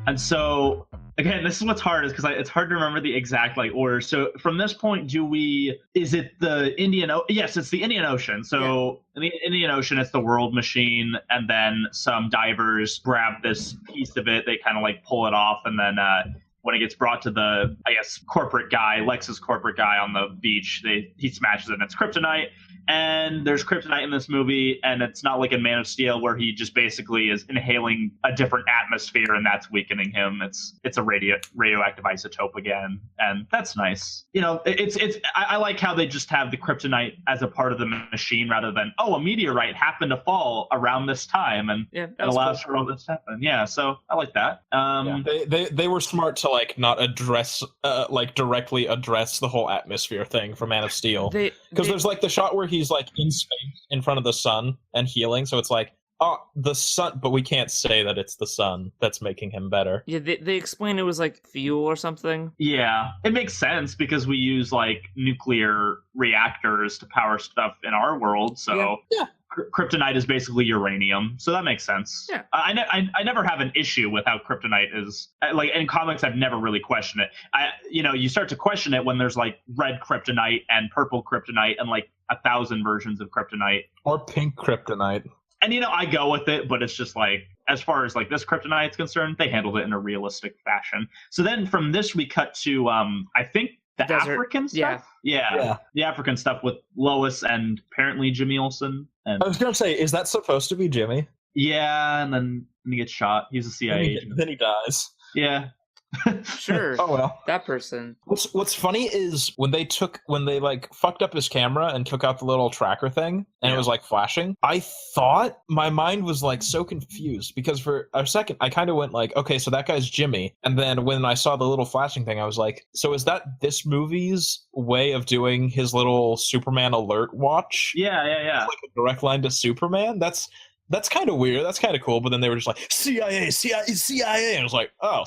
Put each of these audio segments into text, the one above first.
And so, again, this is what's hard, is because it's hard to remember the exact order. So from this point, is it the Indian Ocean? Yes, it's the Indian Ocean. So in the Indian Ocean, it's the world machine, and then some divers grab this piece of it. They kind of pull it off, and then when it gets brought to the, I guess, corporate guy, Lex's corporate guy on the beach, he smashes it, and it's kryptonite. And there's kryptonite in this movie, and it's not like in Man of Steel where he just basically is inhaling a different atmosphere and that's weakening him. It's a radioactive isotope again, and that's nice. I like how they just have the kryptonite as a part of the machine rather than, a meteorite happened to fall around this time and it allows for all this to happen. Yeah, so I like that. They were smart to not address directly address the whole atmosphere thing for Man of Steel, because there's the shot where he's in space in front of the sun and healing, so it's the sun, but we can't say that it's the sun that's making him better. Yeah, they explained it was fuel or something. Yeah, it makes sense because we use nuclear reactors to power stuff in our world, so yeah. Kryptonite is basically uranium, so that makes sense. Yeah. I never have an issue with how kryptonite is. In comics, I've never really questioned it. You start to question it when there's red kryptonite and purple kryptonite and 1,000 versions of kryptonite. Or pink kryptonite. And I go with it, but it's just as far as this kryptonite is concerned, they handled it in a realistic fashion. So then from this we cut to I think the Desert. African stuff. Yeah, the African stuff with Lois and apparently Jimmy Olsen. And I was gonna say, is that supposed to be Jimmy? Yeah, and then he gets shot. He's a CIA agent. Then he dies. Yeah. Sure. Oh well. That person. What's funny is when they fucked up his camera and took out the little tracker thing and it was flashing, I thought, my mind was so confused because for a second I kind of went okay, so that guy's Jimmy, and then when I saw the little flashing thing I was so is that this movie's way of doing his little Superman alert watch? Yeah. It's a direct line to Superman. That's kind of weird. That's kind of cool. But then they were just CIA, and I was oh.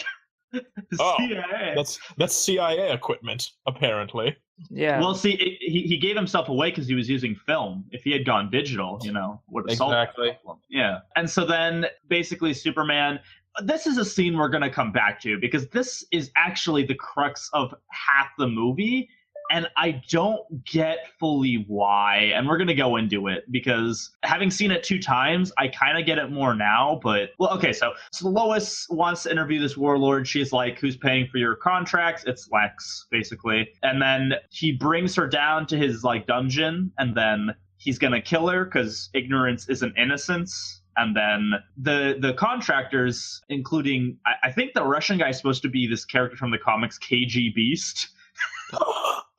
CIA. That's CIA equipment, apparently. Yeah. Well, see, he gave himself away because he was using film. If he had gone digital, would have solved the problem. Yeah. And so then, basically, Superman. This is a scene we're going to come back to because this is actually the crux of half the movie. And I don't get fully why, and we're going to go into it because having seen it 2 times, I kind of get it more now, but, okay, so Lois wants to interview this warlord. She's who's paying for your contracts? It's Lex, basically. And then he brings her down to his, dungeon, and then he's going to kill her because ignorance isn't innocence. And then the contractors, including, I think the Russian guy is supposed to be this character from the comics, KG Beast.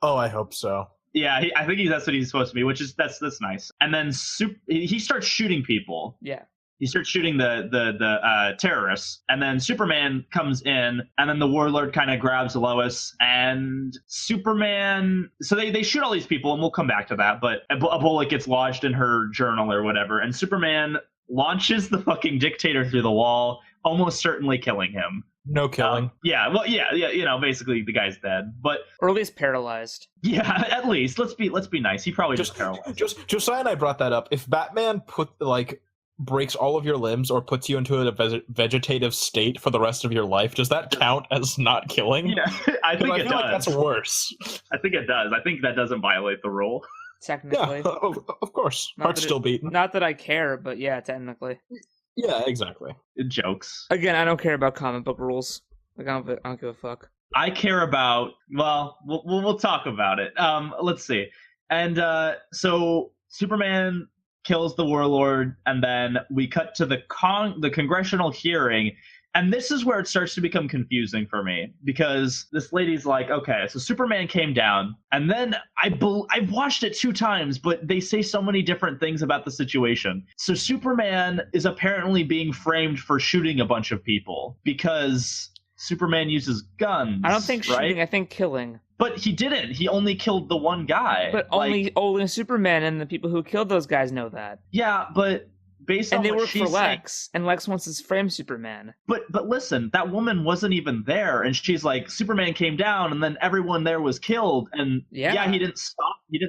Oh, I hope so. Yeah, I think that's what he's supposed to be, which is that's nice. And then he starts shooting people. Yeah. He starts shooting the terrorists, and then Superman comes in, and then the warlord kind of grabs Lois, and Superman. So they shoot all these people, and we'll come back to that. But a bullet gets lodged in her journal or whatever, and Superman launches the fucking dictator through the wall, almost certainly killing him. No killing. Yeah, basically the guy's dead, but or at least paralyzed. Yeah, at least let's be nice. He probably just paralyzed. Josiah and I brought that up. If Batman breaks all of your limbs or puts you into a vegetative state for the rest of your life, does that count as not killing? Yeah, I think it does. That's worse. I think it does. I think that doesn't violate the rule. Technically, yeah, of course. Heart's still beating. Not that I care, but yeah, technically. Yeah, exactly. Jokes. Again, I don't care about comic book rules. I don't give a fuck. I care about. Well, we'll talk about it. Let's see. And so Superman kills the warlord, and then we cut to the congressional hearing. And this is where it starts to become confusing for me, because this lady's okay, so Superman came down, and then I've watched it 2 times, but they say so many different things about the situation. So Superman is apparently being framed for shooting a bunch of people because Superman uses guns. I don't think shooting, I think killing. But he didn't. He only killed the one guy. But only Superman and the people who killed those guys know that. Yeah, but based on and they what work she's for Lex, and Lex wants to frame Superman. But listen, that woman wasn't even there, and she's Superman came down, and then everyone there was killed, and yeah, he didn't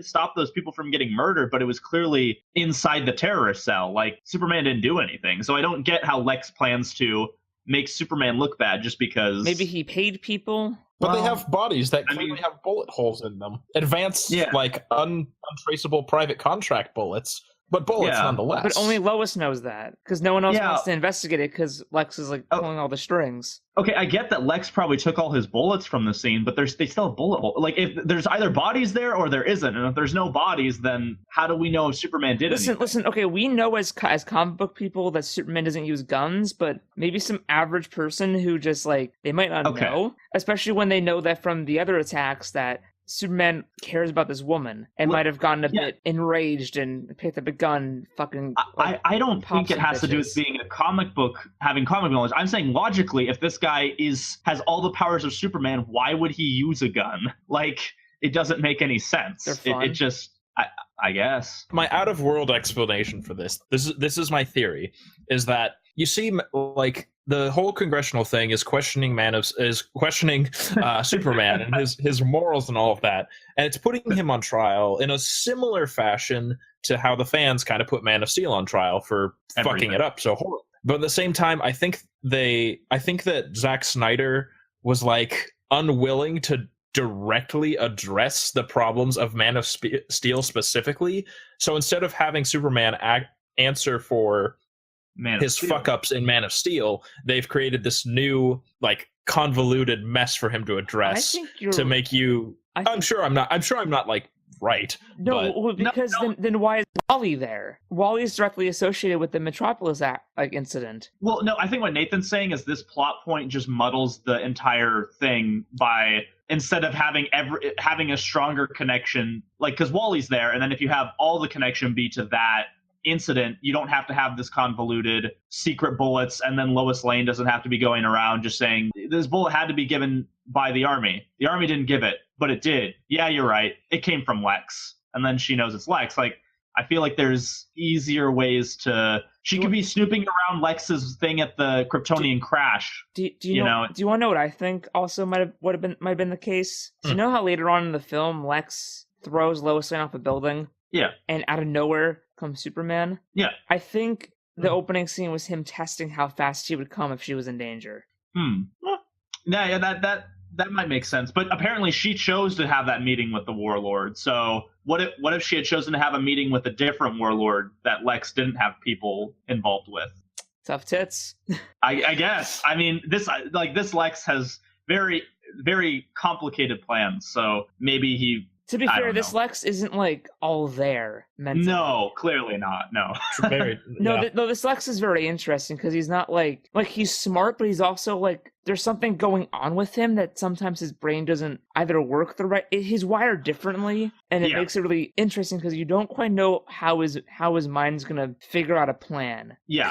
stop those people from getting murdered, but it was clearly inside the terrorist cell. Superman didn't do anything, so I don't get how Lex plans to makes Superman look bad just because. Maybe he paid people. But they have bodies that clearly have bullet holes in them. Advanced, untraceable private contract bullets, but bullets nonetheless. But only Lois knows that, because no one else wants to investigate it, because Lex is like pulling all the strings. Okay, I get that Lex probably took all his bullets from the scene, but they still have bullet holes. Like, if there's either bodies there or there isn't, and if there's no bodies, then how do we know if Superman did anything? Listen, okay, we know as comic book people that Superman doesn't use guns, but maybe some average person who just, like, they might not know, especially when they know that from the other attacks that Superman cares about this woman and might have gotten a bit enraged and picked up a gun. Fucking. I don't think it has to do with being a comic book, having comic knowledge. I'm saying logically, if this guy has all the powers of Superman, why would he use a gun? Like, it doesn't make any sense. They're fun. It just, I guess. My out-of-world explanation for this is my theory, is that you see, like, the whole congressional thing is questioning Superman and his morals and all of that, and it's putting him on trial in a similar fashion to how the fans kind of put Man of Steel on trial for fucking it up so horribly. But at the same time, I think that Zack Snyder was like unwilling to directly address the problems of Man of Steel specifically. So instead of having Superman answer for his fuck-ups in Man of Steel, they've created this new, like, convoluted mess for him to address to make you... I'm sure I'm not, like, right. No, because then why is Wally there? Wally's directly associated with the Metropolis incident. Well, no, I think what Nathan's saying is this plot point just muddles the entire thing by... Instead of having a stronger connection, like, because Wally's there, and then if you have all the connection be to that incident, you don't have to have this convoluted secret bullets, and then Lois Lane doesn't have to be going around just saying this bullet had to be given by the army. The army didn't give it, but it did. Yeah, you're right. It came from Lex, and then she knows it's Lex. Like, I feel like there's easier ways to. She could be snooping around Lex's thing at the Kryptonian crash. Do you want to know what I think? Also, might have been the case. Do you know how later on in the film Lex throws Lois Lane off a building? Yeah. And out of nowhere comes Superman? Yeah. I think the opening scene was him testing how fast she would come if she was in danger. Well, yeah, that might make sense. But apparently she chose to have that meeting with the Warlord. So what if she had chosen to have a meeting with a different Warlord that Lex didn't have people involved with? Tough tits. I guess. I mean, this Lex has very, very complicated plans. So maybe he... To be fair, this Lex isn't, like, all there mentally. No, clearly not. No. No, this Lex is very interesting because he's not, like, he's smart, but he's also, like, there's something going on with him that sometimes his brain doesn't either work the right... He's wired differently, and it makes it really interesting because you don't quite know how his mind's going to figure out a plan. Yeah.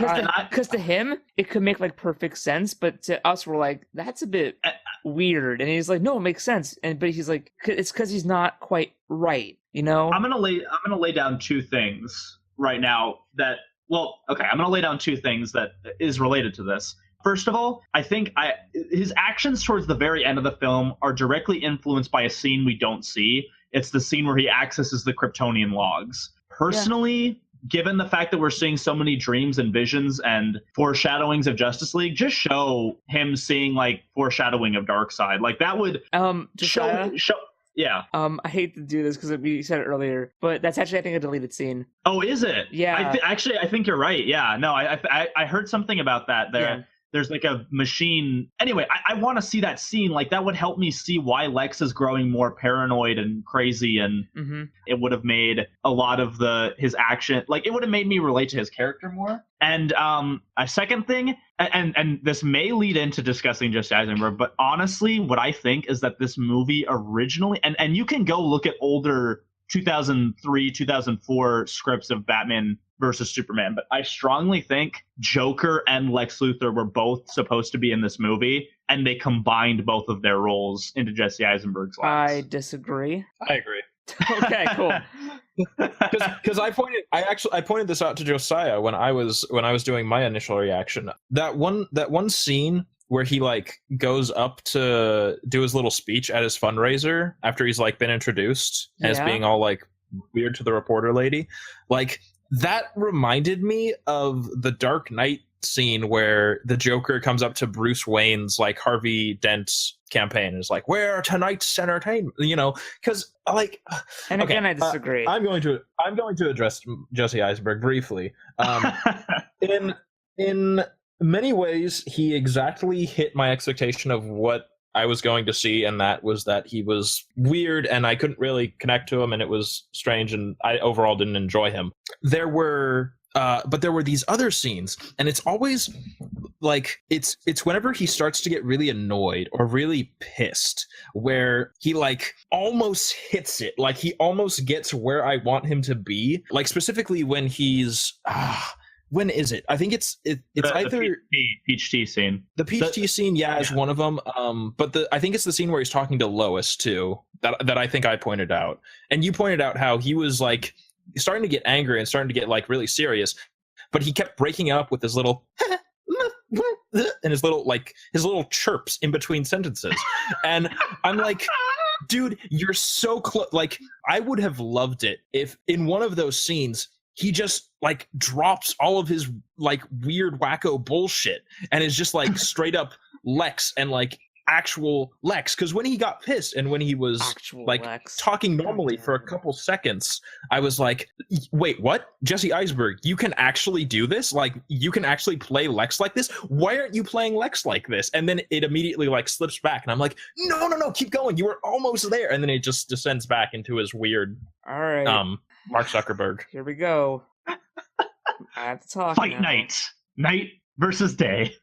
Because to him, it could make, like, perfect sense, but to us, we're like, that's a bit weird. And he's like, no, it makes sense. But he's like, it's because he's not quite right, you know? I'm gonna lay down two things right now that... Well, okay, I'm going to lay down two things that is related to this. First of all, I think his actions towards the very end of the film are directly influenced by a scene we don't see. It's the scene where he accesses the Kryptonian logs. Personally, given the fact that we're seeing so many dreams and visions and foreshadowings of Justice League, just show him seeing, like, foreshadowing of Darkseid. Like, that would show. Yeah. I hate to do this because we said it earlier, but that's actually, I think, a deleted scene. Oh, is it? Yeah. I think you're right. Yeah. No, I heard something about that there. Yeah. There's like a machine. Anyway, I want to see that scene. Like, that would help me see why Lex is growing more paranoid and crazy, and it would have made a lot of his action, like, it would have made me relate to his character more. And a second thing, and this may lead into discussing Jesse Eisenberg, but honestly, what I think is that this movie originally, and you can go look at older 2003, 2004 scripts of Batman versus Superman, but I strongly think Joker and Lex Luthor were both supposed to be in this movie, and they combined both of their roles into Jesse Eisenberg's life. I disagree. I agree. Okay, cool. Because I pointed this out to Josiah when I was doing my initial reaction. That one scene where he, like, goes up to do his little speech at his fundraiser after he's, like, been introduced as being all, like, weird to the reporter lady, like, that reminded me of the Dark Knight scene where the Joker comes up to Bruce Wayne's like Harvey Dent's campaign and is like, "Where are tonight's entertainment?" You know, because like, and again, I disagree. I'm going to address Jesse Eisenberg briefly. In many ways, he exactly hit my expectation of what I was going to see, and that was that he was weird and I couldn't really connect to him, and it was strange, and I overall didn't enjoy him. But there were these other scenes, and it's always like it's whenever he starts to get really annoyed or really pissed, where he like almost hits it, like he almost gets where I want him to be. Like specifically when he's when is it? I think it's either the peach tea scene. The peach tea scene, is one of them. But I think it's the scene where he's talking to Lois too. That I think I pointed out, and you pointed out how he was like starting to get angry and starting to get like really serious, but he kept breaking up with his little and his little chirps in between sentences, and I'm like, dude, you're so close. Like, I would have loved it if in one of those scenes he just like drops all of his like weird wacko bullshit and is just like straight up Lex and like actual Lex. Because when he got pissed and when he was actual like Lex talking normally for a couple seconds, I was like, wait, what? Jesse Eisenberg, you can actually do this? Like, you can actually play Lex like this? Why aren't you playing Lex like this? And then it immediately like slips back and I'm like, no, keep going, you were almost there. And then it just descends back into his weird all right Mark Zuckerberg. Here we go. I have to talk Fight now. Night versus day.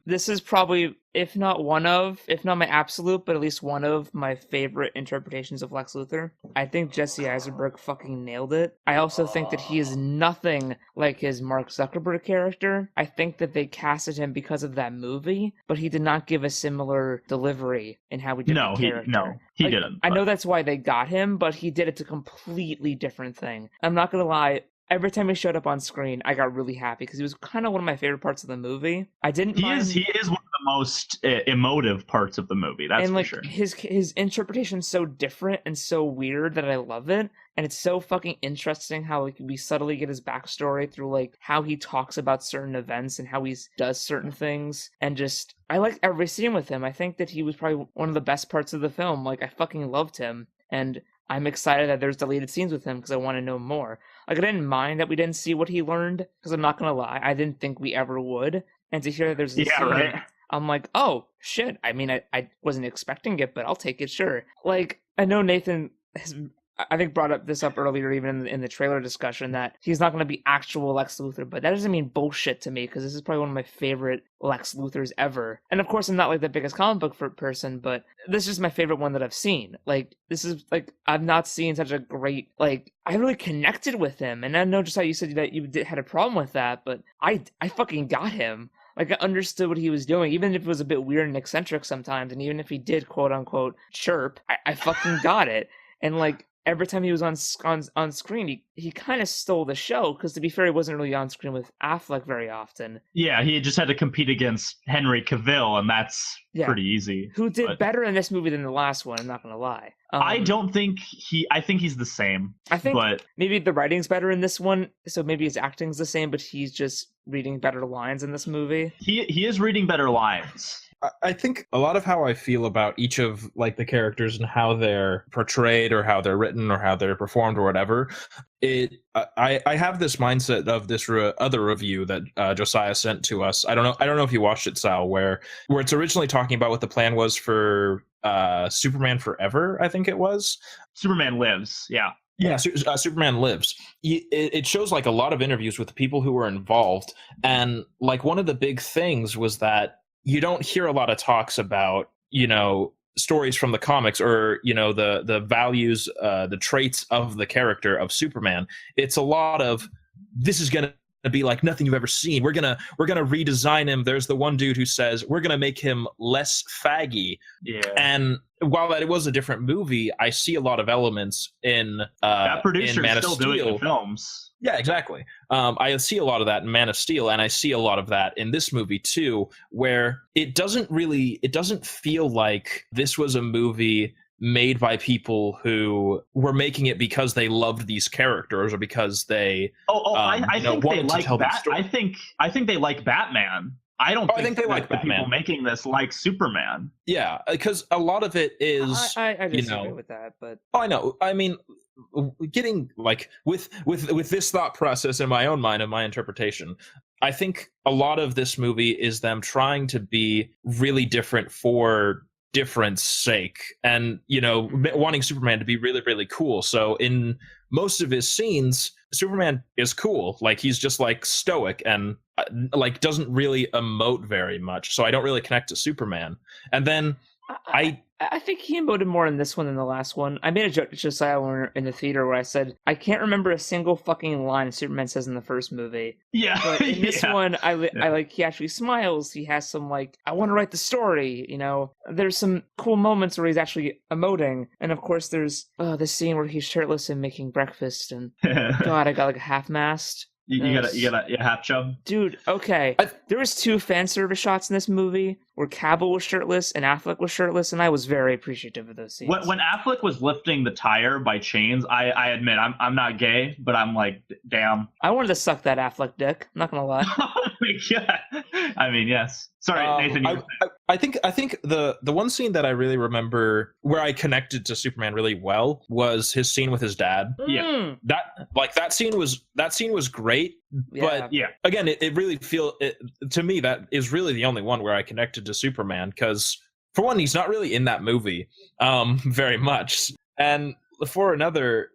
This is probably, if not my absolute, but at least one of my favorite interpretations of Lex Luthor. I think Jesse Eisenberg fucking nailed it. I also think that he is nothing like his Mark Zuckerberg character. I think that they casted him because of that movie, but he did not give a similar delivery in how he did the character. He didn't. I know that's why they got him, but he did it a completely different thing. I'm not gonna lie. Every time he showed up on screen, I got really happy because he was kind of one of my favorite parts of the movie. I didn't mind... He is one of the most emotive parts of the movie, that's and, like, for sure. His interpretation's so different and so weird that I love it. And it's so fucking interesting how like, we subtly get his backstory through like how he talks about certain events and how he does certain things. And just, I like every scene with him. I think that he was probably one of the best parts of the film. Like, I fucking loved him. And I'm excited that there's deleted scenes with him because I want to know more. Like, I didn't mind that we didn't see what he learned, because I'm not going to lie, I didn't think we ever would. And to hear that there's a scene, right? I'm like, oh, shit. I mean, I wasn't expecting it, but I'll take it, sure. Like, I know Nathan has, I think, brought up this up earlier, even in the trailer discussion, that he's not going to be actual Lex Luthor, but that doesn't mean bullshit to me, because this is probably one of my favorite Lex Luthors ever. And of course, I'm not like the biggest comic book person, but this is my favorite one that I've seen. Like, this is like, I've not seen such a great, like, I really connected with him. And I know just how you said that you had a problem with that, but I fucking got him. Like, I understood what he was doing, even if it was a bit weird and eccentric sometimes, and even if he did quote unquote chirp, I fucking got it. And like, every time he was on screen, he kind of stole the show, because to be fair, he wasn't really on screen with Affleck very often. Yeah, he just had to compete against Henry Cavill, and that's pretty easy. Who did better in this movie than the last one, I'm not going to lie. I think he's the same. I think but maybe the writing's better in this one, so maybe his acting's the same, but he's just reading better lines in this movie. He is reading better lines. I think a lot of how I feel about each of like the characters and how they're portrayed or how they're written or how they're performed or whatever, I have this mindset of this other review that Josiah sent to us. I don't know if you watched it, Sal, where it's originally talking about what the plan was for Superman Forever, I think it was. Superman Lives, yeah. Yeah, Superman Lives. It shows like a lot of interviews with the people who were involved, and like one of the big things was that you don't hear a lot of talks about, you know, stories from the comics or, you know, the values, the traits of the character of Superman. It's a lot of, this is going to be like nothing you've ever seen. We're gonna redesign him. There's the one dude who says we're gonna make him less faggy. Yeah. And while that was a different movie, I see a lot of elements in that producer is still doing the films. Yeah, exactly. I see a lot of that in Man of Steel, and I see a lot of that in this movie too, where it doesn't feel like this was a movie made by people who were making it because they loved these characters or because they I think they wanted to like tell the story. I think they like Batman. I don't think they like the Batman. people making this like Superman. Yeah, because a lot of it is I disagree with that, but I know. I mean, getting like with this thought process in my own mind and my interpretation, I think a lot of this movie is them trying to be really different for difference sake, and wanting Superman to be really, really cool. So in most of his scenes, Superman is cool. Like, he's just like stoic and like doesn't really emote very much. So I don't really connect to Superman. And then I think he emoted more in this one than the last one. I made a joke to Josiah when we were in the theater where I said, I can't remember a single fucking line Superman says in the first movie. Yeah. But in this one, I like, he actually smiles. He has some, like, I want to write the story, There's some cool moments where he's actually emoting. And of course, there's this scene where he's shirtless and making breakfast. And God, I got like a half-mast. You got a half chub, dude. Okay, there was 2 fan service shots in this movie where Cavill was shirtless and Affleck was shirtless, and I was very appreciative of those scenes. When Affleck was lifting the tire by chains, I admit I'm not gay, but I'm like, damn. I wanted to suck that Affleck dick. I'm not gonna lie. Oh my god. I mean, yes. Sorry, Nathan. I think the one scene that I really remember where I connected to Superman really well was his scene with his dad. Yeah. That scene was great. Yeah. But again, it really to me, that is really the only one where I connected to Superman, because for one, he's not really in that movie very much, and for another,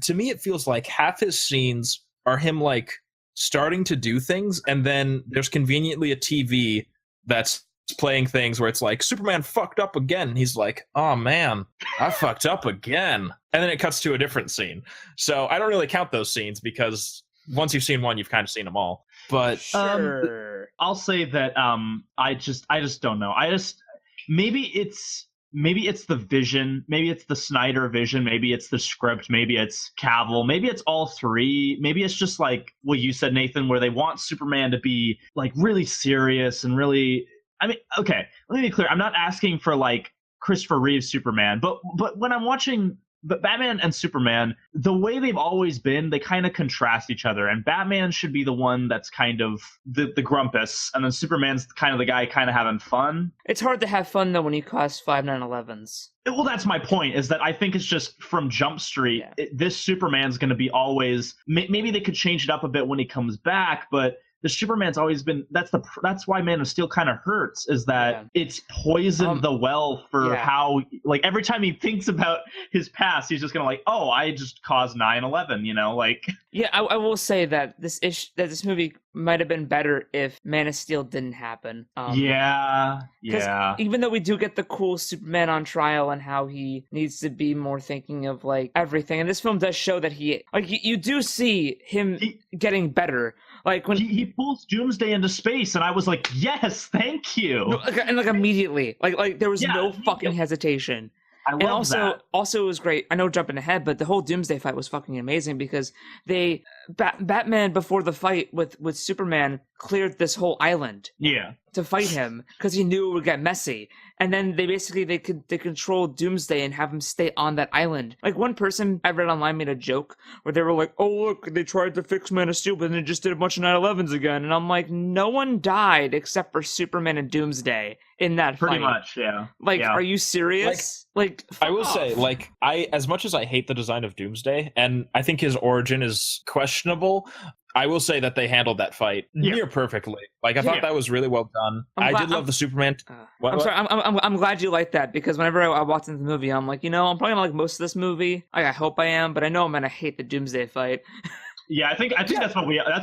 to me it feels like half his scenes are him like starting to do things, and then there's conveniently a TV that's playing things where it's like, Superman fucked up again, and he's like, oh man, I fucked up again, and then it cuts to a different scene. So I don't really count those scenes, because once you've seen one, you've kind of seen them all. But sure. I'll say that I just don't know. Maybe it's the vision, maybe it's the Snyder vision, maybe it's the script, maybe it's Cavill, maybe it's all three. Maybe it's just like what you said, Nathan, where they want Superman to be like really serious and really, I mean, okay, let me be clear. I'm not asking for like Christopher Reeve's Superman, but when I'm watching Batman and Superman, the way they've always been, they kind of contrast each other. And Batman should be the one that's kind of the grumpus, and then Superman's kind of the guy kind of having fun. It's hard to have fun, though, when you cost 5 9/11s. Well, that's my point, is that I think it's just from Jump Street, this Superman's going to be always... Maybe they could change it up a bit when he comes back, but... The Superman's always been, that's why Man of Steel kind of hurts, is that it's poisoned the well for how, like, every time he thinks about his past, he's just gonna like, oh, I just caused 9/11, like. Yeah, I will say that this movie might have been better if Man of Steel didn't happen. Yeah. Even though we do get the cool Superman on trial and how he needs to be more thinking of like everything, and this film does show that he, like, you do see him getting better. Like when he pulls Doomsday into space, and I was like, "Yes, thank you!" No, and like immediately, like there was no fucking hesitation. I love that. Also, it was great. I know jumping ahead, but the whole Doomsday fight was fucking amazing because Batman before the fight with Superman cleared this whole island. Yeah. To fight him because he knew it would get messy, and then they controlled Doomsday and have him stay on that island. Like one person I read online made a joke where they were like, "Oh look, they tried to fix Man of Steel, but then they just did a bunch of 9/11s again." And I'm like, no one died except for Superman and Doomsday in that fight. Pretty much, yeah. Like, are you serious? Like I will say, like, as much as I hate the design of Doomsday, and I think his origin is questionable, I will say that they handled that fight near perfectly. Like, I thought that was really well done. I did love the Superman. I'm sorry. I'm glad you like that, because whenever I watch into the movie, I'm like, I'm probably gonna like most of this movie. I hope I am, but I know I'm gonna hate the Doomsday fight. Yeah, I think that's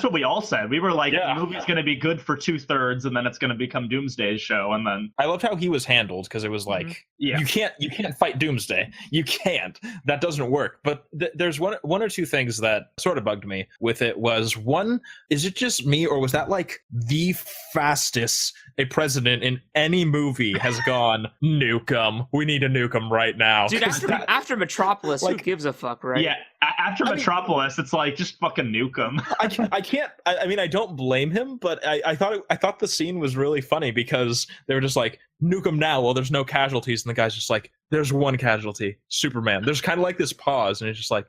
what we all said. We were like, the movie's going to be good for 2/3, and then it's going to become Doomsday's show, and then I loved how he was handled, because it was like, you can't fight Doomsday. You can't. That doesn't work. But there's one or two things that sort of bugged me with it. Was one, is it just me, or was that like the fastest a president in any movie has gone? Nuke 'em. We need to nuke 'em right now. Dude, after Metropolis, who gives a fuck, right? Yeah. After Metropolis, it's like, just fucking nuke him. I can't. I mean, I don't blame him, but I thought the scene was really funny because they were just like, nuke him now. Well, there's no casualties, and the guy's just like, there's one casualty, Superman. There's kind of like this pause, and it's just like,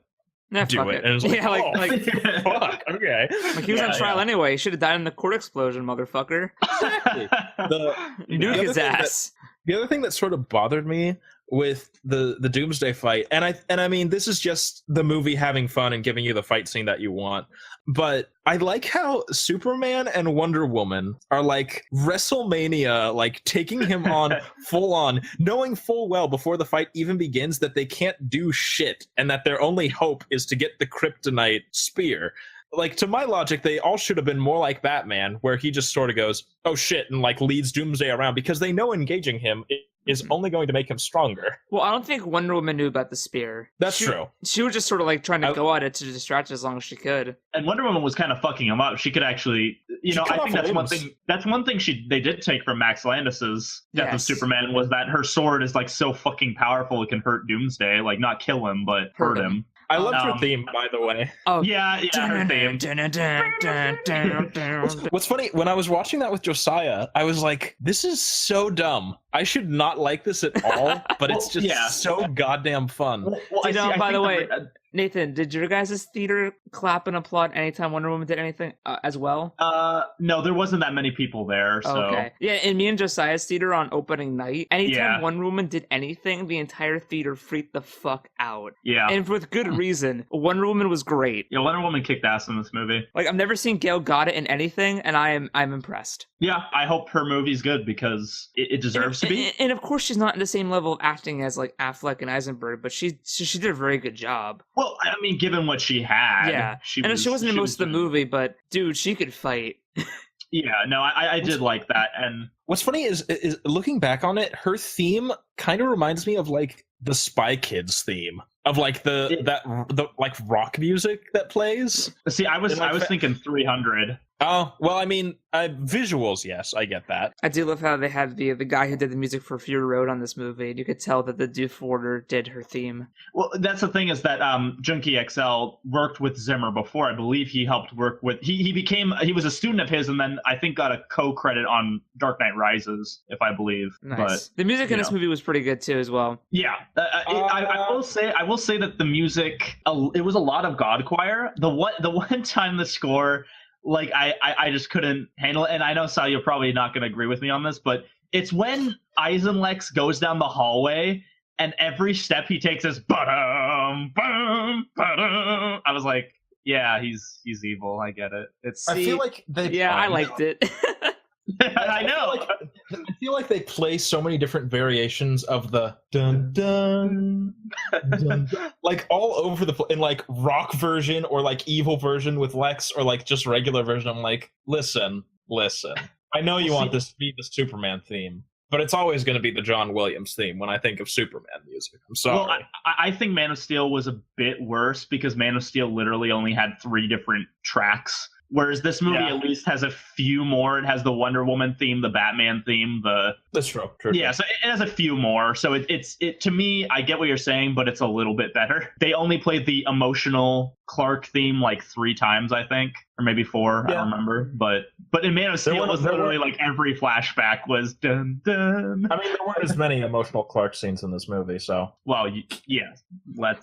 Nah, do fuck it. And it's like, yeah, like fuck, okay. like he was on trial anyway. He should have died in the court explosion, motherfucker. Exactly. Nuke his ass. The other thing that sort of bothered me with the Doomsday fight, and I mean, this is just the movie having fun and giving you the fight scene that you want, but I like how Superman and Wonder Woman are like WrestleMania, like taking him on full on, knowing full well before the fight even begins that they can't do shit and that their only hope is to get the kryptonite spear. Like, to my logic, they all should have been more like Batman, where he just sort of goes, oh shit, and like leads Doomsday around, because they know engaging him is only going to make him stronger. Well, I don't think Wonder Woman knew about the spear. That's true. She was just sort of like trying to go at it to distract as long as she could. And Wonder Woman was kind of fucking him up. She could actually, I think that's one thing. That's one thing they did take from Max Landis's Death of Superman, was that her sword is like so fucking powerful it can hurt Doomsday, like not kill him but hurt him. I loved her theme, by the way. Oh yeah, her theme. What's funny, when I was watching that with Josiah, I was like, this is so dumb. I should not like this at all, but it's just so goddamn fun. Well, by the way, Nathan, did your guys' theater clap and applaud anytime Wonder Woman did anything as well? No, there wasn't that many people there. So. Okay. Yeah, in me and Josiah's theater on opening night, anytime Wonder Woman did anything, the entire theater freaked the fuck out. Yeah. And with good reason. Wonder Woman was great. Yeah, Wonder Woman kicked ass in this movie. Like, I've never seen Gail Gadot in anything, and I'm impressed. Yeah, I hope her movie's good because it deserves to be. And of course, she's not in the same level of acting as like Affleck and Eisenberg, but she did a very good job. Well, I mean, given what she had, she wasn't in most of the movie, but dude, she could fight. Yeah, no, I did like that. And what's funny is looking back on it, her theme kind of reminds me of like the Spy Kids theme of like the like rock music that plays. See, I was thinking 300. Oh, well, I mean, visuals, yes, I get that. I do love how they had the guy who did the music for Fury Road on this movie, and you could tell that the Doof Order did her theme. Well, that's the thing, is that Junkie XL worked with Zimmer before. I believe he helped work with... He was a student of his, and then I think got a co-credit on Dark Knight Rises, if I believe. Nice. But, the music in this movie was pretty good, too, as well. Yeah. I will say that the music, it was a lot of God Choir. The one time the score... Like, I just couldn't handle it. And I know, Sal, you're probably not going to agree with me on this, but it's when Eisenlex goes down the hallway and every step he takes is ba-dum, ba-dum, ba-dum. I was like, yeah, he's evil. I get it. I feel like I liked it. I know. I feel like they play so many different variations of the dun dun dun, dun like all over the place, in like rock version or like evil version with Lex or like just regular version. I'm like, listen. I know you want this to be the Superman theme, but it's always going to be the John Williams theme when I think of Superman music. I'm sorry. Well, I think Man of Steel was a bit worse because Man of Steel literally only had 3 different tracks. Whereas this movie at least has a few more. It has the Wonder Woman theme, the Batman theme, That's true. Yeah, so it has a few more. So it to me, I get what you're saying, but it's a little bit better. They only played the emotional Clark theme like 3 times, I think, or maybe 4. I don't remember. But in Man of Steel, it was literally like every flashback was dun dun. I mean, there weren't as many emotional Clark scenes in this movie, so. Well, yeah.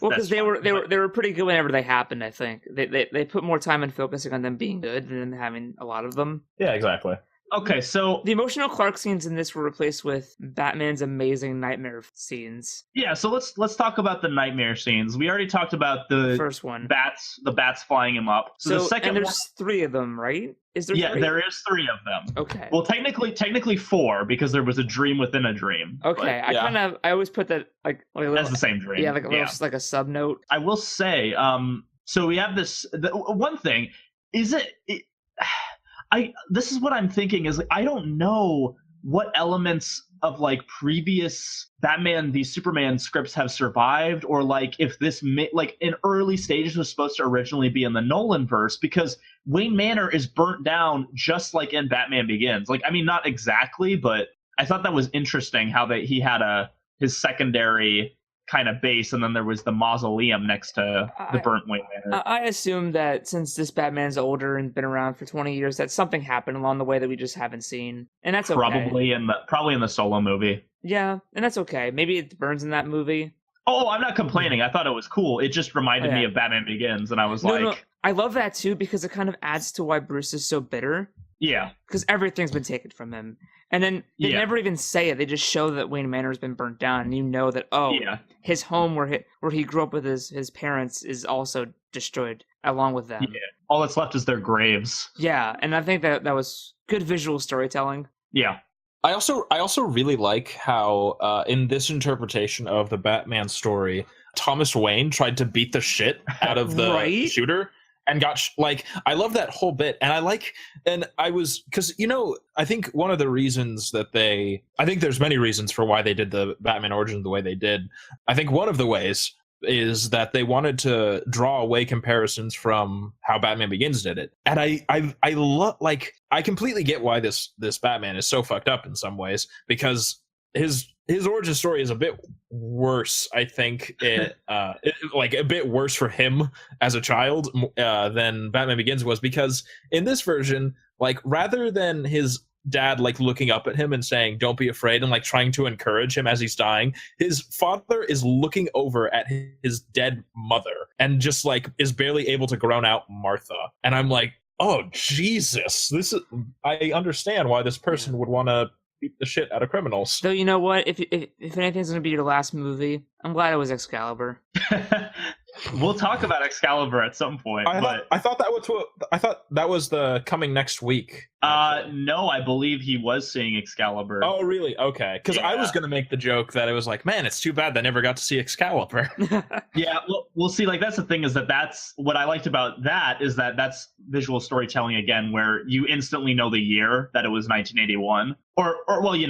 Because they were pretty good whenever they happened. I think they put more time in focusing on them being good than having a lot of them. Yeah, exactly. Okay, so the emotional Clark scenes in this were replaced with Batman's amazing nightmare scenes. Yeah, so let's talk about the nightmare scenes. We already talked about the first one, the bats flying him up. So the second, and there's 3 of them, right? Is there? Yeah, 3? there is 3 of them. Okay. Well, technically 4 because there was a dream within a dream. Okay, I always put that like a little, that's the same dream. Yeah, just like a sub note. I will say, so we have this. One thing is this is what I'm thinking is like, I don't know what elements of like previous Batman v Superman scripts have survived, or like if this like in early stages was supposed to originally be in the Nolan verse, because Wayne Manor is burnt down just like in Batman Begins. Like, I mean, not exactly, but I thought that was interesting how he had his secondary kind of base, and then there was the mausoleum next to the burnt Wayne Manor. I assume that since this Batman's older and been around for 20 years, that something happened along the way that we just haven't seen, and that's okay. Probably in the Solo movie. Yeah, and that's okay. Maybe it burns in that movie. Oh, I'm not complaining. I thought it was cool. It just reminded me of Batman Begins, and I was no, I love that too because it kind of adds to why Bruce is so bitter. Yeah, because everything's been taken from him, and then they never even say it. They just show that Wayne Manor has been burnt down, and you know that his home where he grew up with his parents is also destroyed along with them. Yeah, all that's left is their graves. Yeah, and I think that was good visual storytelling. Yeah. I also really like how in this interpretation of the Batman story, Thomas Wayne tried to beat the shit out of the shooter and got I love that whole bit, and I was because I think one of the reasons that I think there's many reasons for why they did the Batman origin the way they did. I think one of the ways is that they wanted to draw away comparisons from how Batman Begins did it, and I love I completely get why this Batman is so fucked up in some ways, because his origin story is a bit worse. I think a bit worse for him as a child than Batman Begins was, because in this version, rather than his dad looking up at him and saying don't be afraid and trying to encourage him as he's dying, his father is looking over at his dead mother and just is barely able to groan out Martha, and I'm like, oh Jesus, I understand why this person would want to beat the shit out of criminals. So you know what, if anything's going to be your last movie, I'm glad it was Excalibur. We'll talk about Excalibur at some point. I thought that was the coming next week. No, I believe he was seeing Excalibur. Oh, really? Okay. Because I was going to make the joke that it was man, it's too bad they never got to see Excalibur. Yeah, we'll see. That's the thing, is that's what I liked about that, is that's visual storytelling again, where you instantly know the year that it was 1981. Or well, you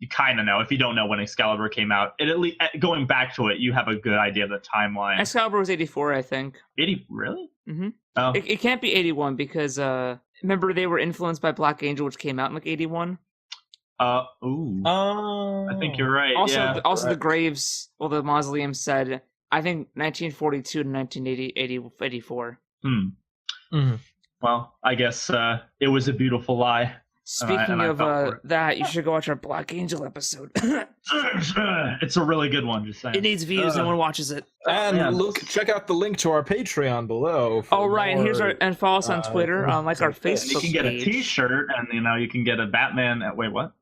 kind of know if you don't know when Excalibur came out. At least going back to it, you have a good idea of the timeline. Excalibur was 84, I think. 80, really? Mm-hmm. Oh, it can't be 81 because remember they were influenced by Black Angel, which came out in 81. I think you're right. Also, the graves, the mausoleum said, I think 1942 to 1984. Mm-hmm. Well, I guess it was a beautiful lie. Speaking of that, you should go watch our Black Angel episode. It's a really good one, just saying. It needs views, no one watches it. And check out the link to our Patreon below. And follow us on Twitter, our Facebook. You can get a T-shirt, and you can get a Batman. Wait, what?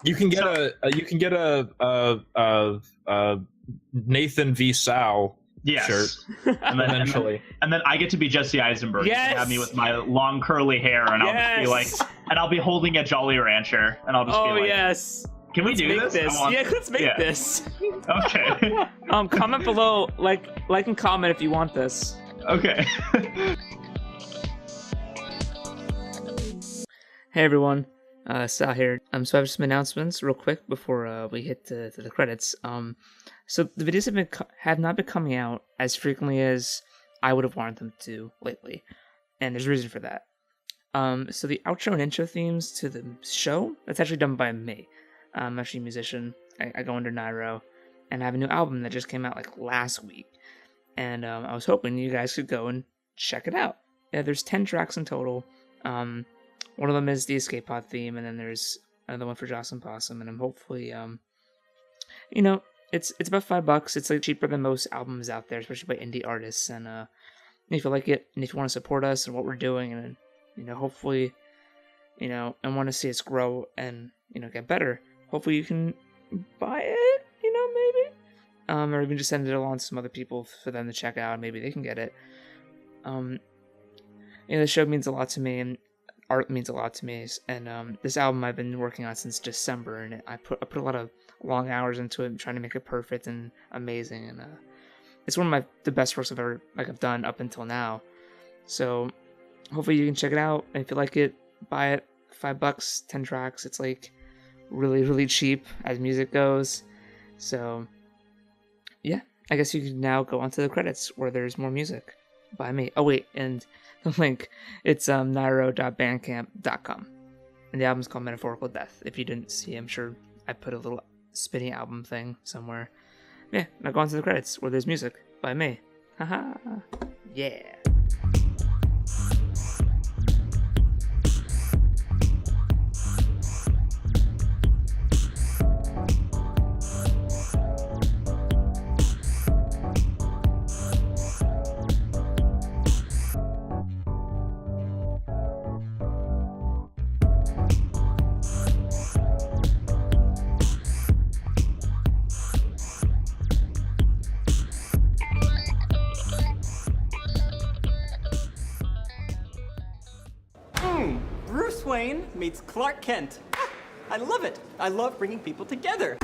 You can get a Nathan v. Sal. Yes. Shirt. And then eventually, and then I get to be Jesse Eisenberg. Yes. You have me with my long curly hair, and I'll just be and I'll be holding a Jolly Rancher, and I'll just be like, yes. Can we do this? Let's make this. Okay. Comment below, like and comment if you want this. Okay. Hey everyone, Sal here. So I have some announcements real quick before we hit to the credits. So the videos have not been coming out as frequently as I would have wanted them to lately, and there's a reason for that. So the outro and intro themes to the show, that's actually done by me. I'm actually a musician. I go under Nyro, and I have a new album that just came out last week, and I was hoping you guys could go and check it out. Yeah, there's 10 tracks in total. One of them is the Escape Pod theme, and then there's another one for Jocelyn Possum, and I'm hopefully it's about $5. It's cheaper than most albums out there, especially by indie artists. And if you like it, and if you want to support us and what we're doing, and hopefully, and want to see us grow and get better, hopefully you can buy it. Maybe, or even just send it along to some other people for them to check out. Maybe they can get it. The show means a lot to me, and art means a lot to me. And this album I've been working on since December, and I put a lot of long hours into it, trying to make it perfect and amazing, and it's one of the best works I've ever I've done up until now. So hopefully you can check it out, and if you like it, buy it. $5, 10 tracks. It's really, really cheap as music goes. So yeah, I guess you can now go on to the credits where there's more music by me. Oh wait, and the link, it's nyro.bandcamp.com, and the album's called Metaphorical Death. If you didn't see, I'm sure I put a little spinny album thing somewhere. Yeah, now go on to the credits where there's music by me. Haha. Yeah. Bruce Wayne meets Clark Kent. I love it. I love bringing people together.